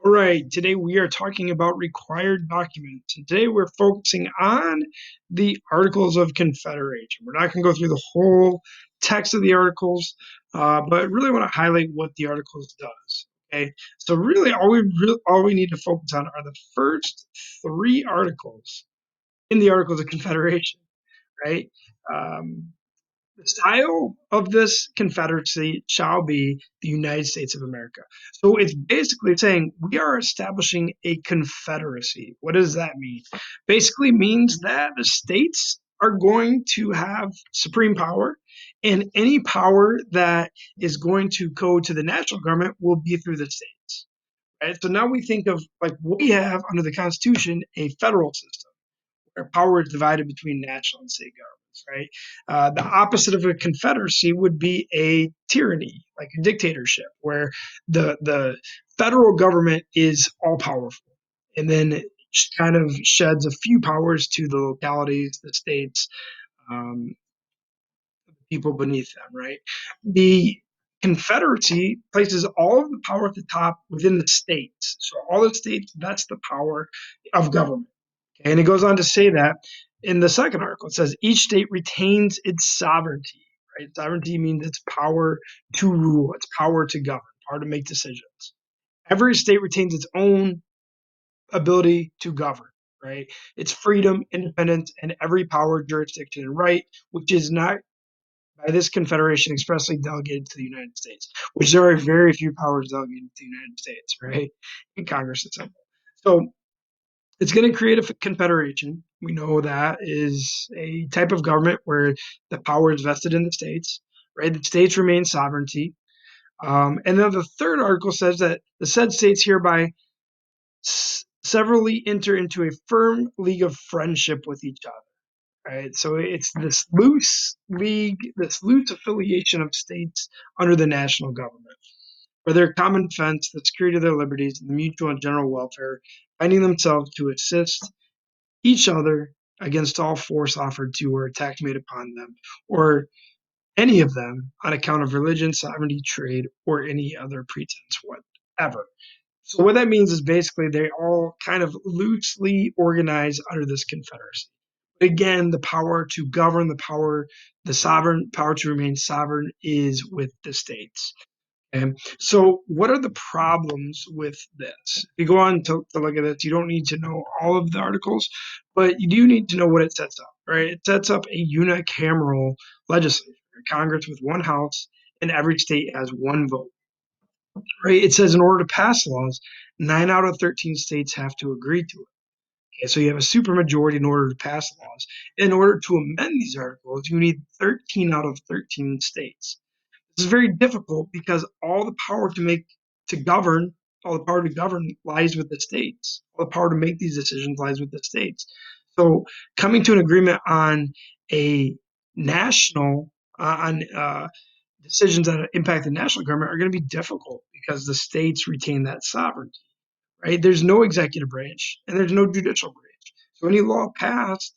All right, today we are talking about required documents. And today we're focusing on the Articles of Confederation. We're not going to go through the whole text of the Articles, but really want to highlight what the Articles does. Okay, so really all we need to focus on are the first three articles in the Articles of Confederation, right? Um, the style of this confederacy shall be the United States of America. So it's basically saying we are establishing a confederacy. What does that mean? Basically means that the states are going to have supreme power, and any power that is going to go to the national government will be through the states. Right? So now we think of like we have under the Constitution a federal system where power is divided between national and state governments, right? The opposite of a confederacy would be a tyranny, like a dictatorship, where the federal government is all powerful, and then it kind of sheds a few powers to the localities, the states, um, people beneath them, right? The Confederacy places all of the power at the top within the states. So all the states, that's the power of government. Okay, and it goes on to say that in the second article, it says each state retains its sovereignty. Right? Sovereignty means its power to rule, its power to govern, power to make decisions. Every state retains its own ability to govern. Right? Its freedom, independence, and every power, jurisdiction, and right, which is not by this confederation expressly delegated to the United States, which there are very few powers delegated to the United States, right? In Congress itself. So it's going to create a confederation. We know that is a type of government where the power is vested in the states, right? The states remain sovereignty. And then the third article says that the said states hereby severally enter into a firm league of friendship with each other. Right, so it's this loose league, this loose affiliation of states under the national government, for their common defense, the security of their liberties, and the mutual and general welfare, binding themselves to assist each other against all force offered to or attacks made upon them, or any of them on account of religion, sovereignty, trade, or any other pretense whatever. So what that means is basically they all kind of loosely organize under this confederacy. But again, the power to govern, the sovereign power to remain sovereign is with the states. And so, what are the problems with this? If you go on to look at this, you don't need to know all of the articles, but you do need to know what it sets up, right? It sets up a unicameral legislature, a Congress with one house, and every state has one vote, right? It says in order to pass laws, 9 out of 13 states have to agree to it. Okay, so you have a supermajority in order to pass laws. In order to amend these articles, you need 13 out of 13 states. This is very difficult because all the power to govern, all the power to govern lies with the states. All the power to make these decisions lies with the states. So coming to an agreement on a national on decisions that impact the national government are going to be difficult because the states retain that sovereignty. Right? There's no executive branch and there's no judicial branch. So any law passed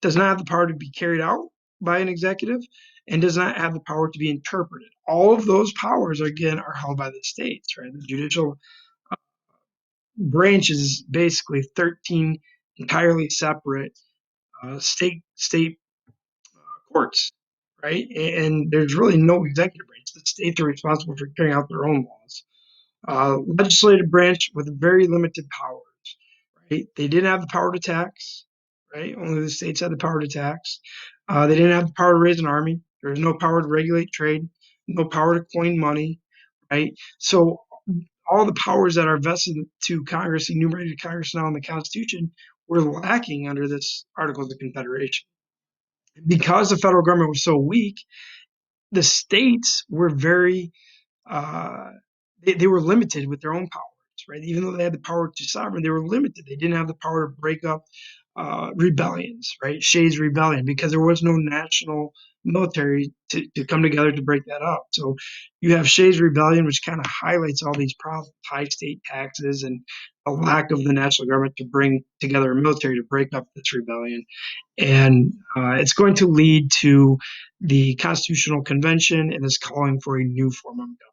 does not have the power to be carried out by an executive and does not have the power to be interpreted. All of those powers, again, are held by the states, right? The judicial branch is basically 13 entirely separate state courts, right? And there's really no executive branch. The states are responsible for carrying out their own laws. Legislative branch with very limited powers, right? They didn't have the power to tax, right? Only the states had the power to tax. They didn't have the power to raise an army. There was no power to regulate trade, no power to coin money, right? So all the powers that are vested to Congress, enumerated to Congress now in the Constitution, were lacking under this Articles of Confederation. Because the federal government was so weak, the states were very uh, they were limited with their own powers, right? Even though they had the power to sovereign, they were limited. They didn't have the power to break up rebellions, right? Shays' Rebellion, because there was no national military to come together to break that up. So you have Shays' Rebellion, which kind of highlights all these problems, high state taxes and a lack of the national government to bring together a military to break up this rebellion. And it's going to lead to the Constitutional Convention and is calling for a new form of government.